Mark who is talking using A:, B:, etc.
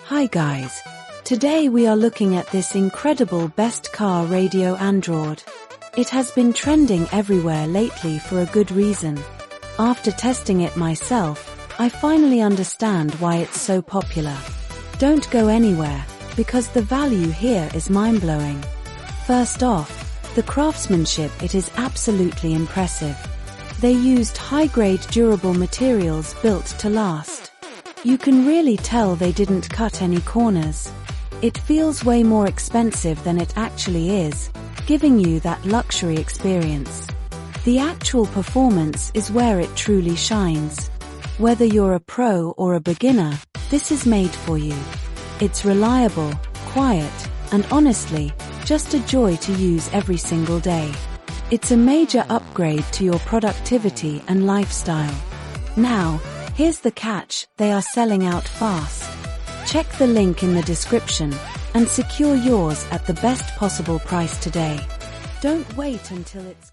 A: Hi guys. Today we are looking at this incredible best car radio Android. It has been trending everywhere lately for a good reason. After testing it myself, I finally understand why it's so popular. Don't go anywhere, because the value here is mind-blowing. First off, the craftsmanship, it is absolutely impressive. They used high-grade durable materials built to last. You can really tell they didn't cut any corners. It feels way more expensive than it actually is, giving you that luxury experience. The actual performance is where it truly shines. Whether you're a pro or a beginner, this is made for you. It's reliable, quiet, and honestly, just a joy to use every single day. It's a major upgrade to your productivity and lifestyle. Now, here's the catch: they are selling out fast. Check the link in the description and secure yours at the best possible price today. Don't wait until it's